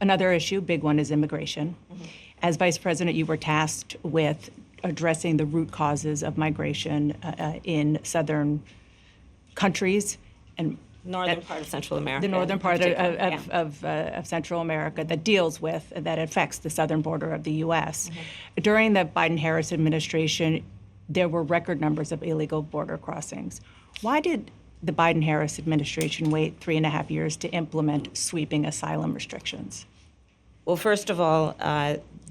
Another issue, big one, is immigration. As vice president, you were tasked with addressing the root causes of migration in southern countries and northern part of Central America. The northern part of Central America that affects the southern border of the U.S. During the Biden-Harris administration, there were record numbers of illegal border crossings. Why did the Biden-Harris administration wait 3.5 years to implement sweeping asylum restrictions? Well, first of all,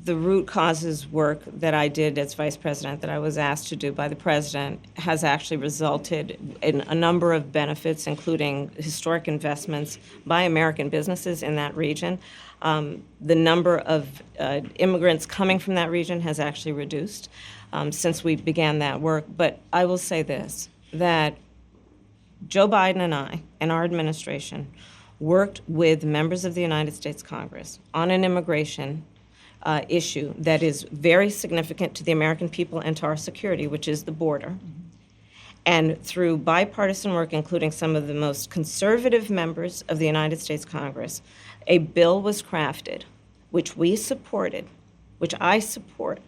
the root causes work that I did as vice president, that I was asked to do by the president, has actually resulted in a number of benefits, including historic investments by American businesses in that region. The number of immigrants coming from that region has actually reduced since we began that work. But I will say this, that Joe Biden and I and our administration worked with members of the United States Congress on an immigration issue that is very significant to the American people and to our security, which is the border. And through bipartisan work, including some of the most conservative members of the United States Congress, a bill was crafted, which we supported, which I support.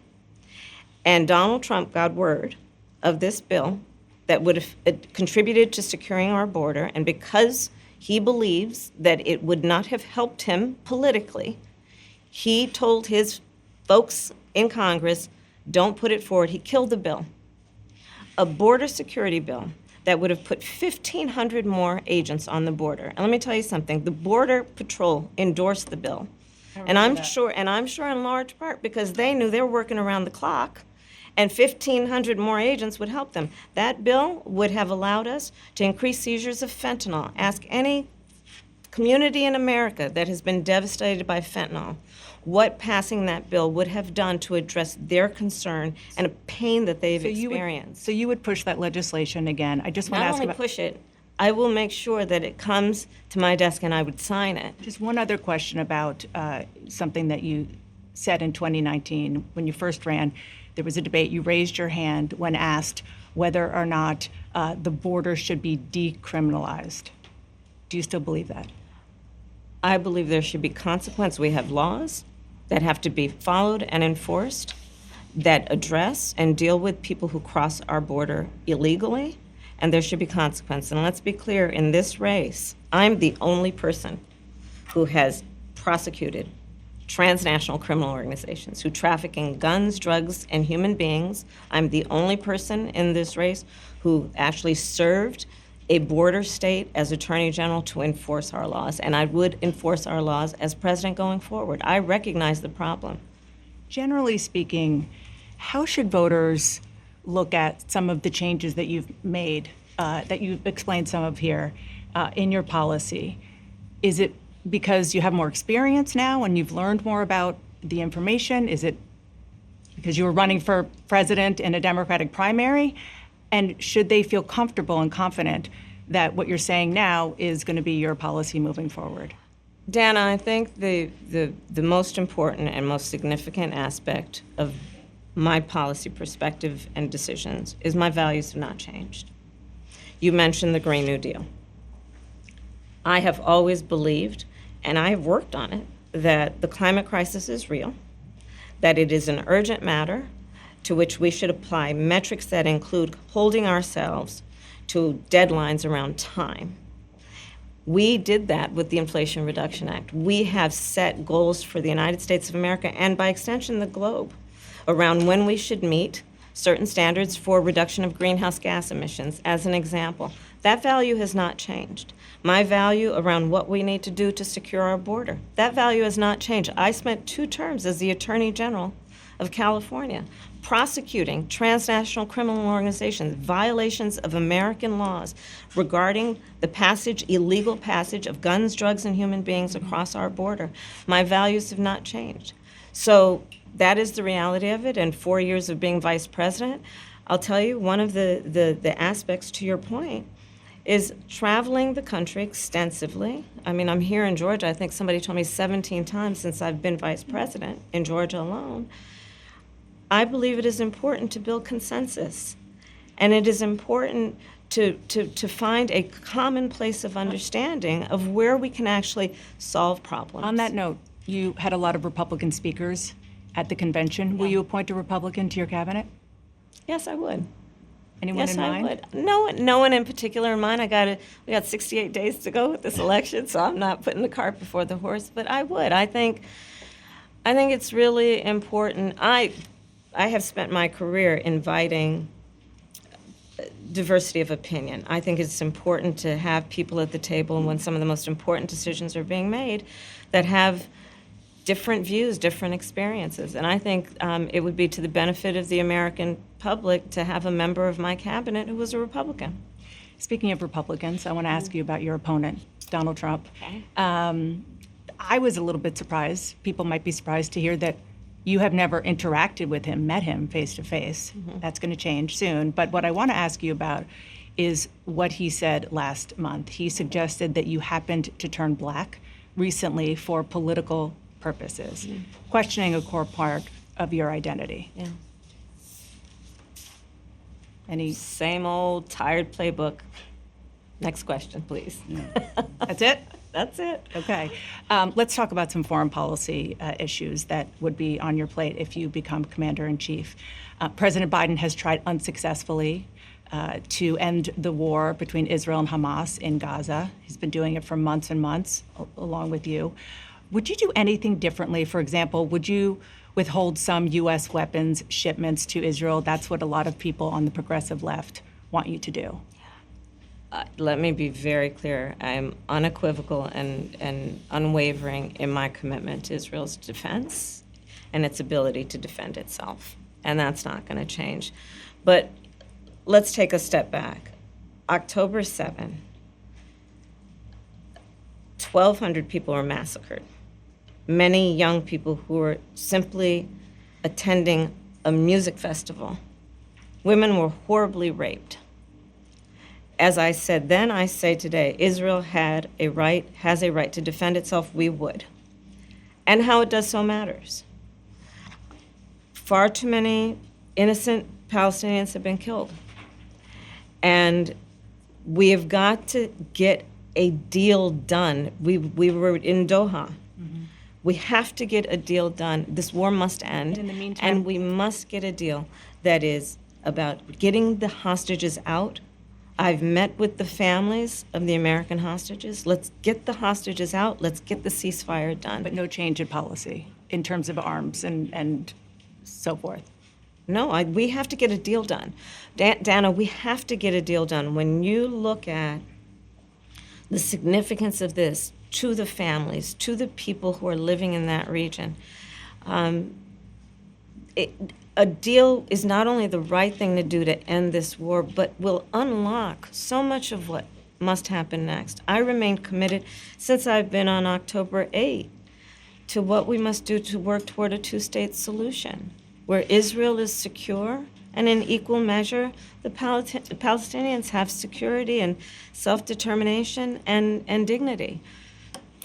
And Donald Trump got word of this bill that would have contributed to securing our border, and because he believes that it would not have helped him politically, he told his folks in Congress, don't put it forward. He killed the bill. A border security bill that would have put 1,500 more agents on the border. And let me tell you something, the Border Patrol endorsed the bill. And I'm sure in large part because they knew they were working around the clock, and 1,500 more agents would help them. That bill would have allowed us to increase seizures of fentanyl. Ask any community in America that has been devastated by fentanyl what passing that bill would have done to address their concern and a pain that they've experienced. So you would push that legislation again. I just want to ask about... Not only push it, I will make sure that it comes to my desk and I would sign it. Just one other question about something that you said in 2019 when you first ran. There was a debate. You raised your hand when asked whether or not the border should be decriminalized. Do you still believe that? I believe there should be consequence. We have laws that have to be followed and enforced that address and deal with people who cross our border illegally, and there should be consequence. And let's be clear, in this race, I'm the only person who has prosecuted transnational criminal organizations who traffic in guns, drugs, and human beings. I'm the only person in this race who actually served a border state as Attorney General to enforce our laws, and I would enforce our laws as president going forward. I recognize the problem. Generally speaking, how should voters look at some of the changes that you've made, that you've explained some of here, in your policy? Is it because you have more experience now and you've learned more about the information? Is it because you were running for president in a Democratic primary? And should they feel comfortable and confident that what you're saying now is going to be your policy moving forward? Dana, I think the most important and most significant aspect of my policy perspective and decisions is my values have not changed. You mentioned the Green New Deal. I have always believed, and I have worked on it, that the climate crisis is real, that it is an urgent matter, to which we should apply metrics that include holding ourselves to deadlines around time. We did that with the Inflation Reduction Act. We have set goals for the United States of America and by extension the globe around when we should meet certain standards for reduction of greenhouse gas emissions, as an example. That value has not changed. My value around what we need to do to secure our border, that value has not changed. I spent 2 terms as the Attorney General of California prosecuting transnational criminal organizations, violations of American laws regarding the illegal passage of guns, drugs, and human beings across our border. My values have not changed. So that is the reality of it. And 4 years of being vice president, I'll tell you, one of the aspects to your point is traveling the country extensively. I mean, I'm here in Georgia, I think somebody told me 17 times since I've been vice president in Georgia alone. I believe it is important to build consensus, and it is important to find a common place of understanding of where we can actually solve problems. On that note, you had a lot of Republican speakers at the convention. Will you appoint a Republican to your cabinet? Yes, I would. Anyone Yes, in mind? I would. No one in particular in mind. We got 68 days to go with this election, so I'm not putting the cart before the horse. But I would. I think it's really important. I have spent my career inviting diversity of opinion. I think it's important to have people at the table when some of the most important decisions are being made that have different views, different experiences. And I think it would be to the benefit of the American public to have a member of my cabinet who was a Republican. Speaking of Republicans, I want to ask you about your opponent, Donald Trump. Okay. I was a little bit surprised. People might be surprised to hear that you have never interacted with him, met him face to face. That's going to change soon. But what I want to ask you about is what he said last month. He suggested that you happened to turn black recently for political purposes, questioning a core part of your identity. Yeah. Any? Same old tired playbook. Next question, please. That's it? That's it. Okay. Let's talk about some foreign policy issues that would be on your plate if you become commander-in-chief. President Biden has tried unsuccessfully to end the war between Israel and Hamas in Gaza. He's been doing it for months and months, along with you. Would you do anything differently? For example, would you withhold some U.S. weapons shipments to Israel? That's what a lot of people on the progressive left want you to do. Let me be very clear. I'm unequivocal and unwavering in my commitment to Israel's defense and its ability to defend itself. And that's not going to change. But let's take a step back. October 7, 1,200 people were massacred. Many young people who were simply attending a music festival. Women were horribly raped. As I said then, I say today, Israel has a right to defend itself. We would. And how it does so matters. Far too many innocent Palestinians have been killed. And we have got to get a deal done. We were in Doha. We have to get a deal done. This war must end. And in the meantime, and we must get a deal that is about getting the hostages out. I've met with the families of the American hostages. Let's get the hostages out. Let's get the ceasefire done. But no change in policy in terms of arms and so forth. No, we have to get a deal done. Dana, we have to get a deal done. When you look at the significance of this to the families, to the people who are living in that region, a deal is not only the right thing to do to end this war, but will unlock so much of what must happen next. I remain committed since I've been on October 8 to what we must do to work toward a two-state solution, where Israel is secure and in equal measure, the Palestinians have security and self-determination and dignity.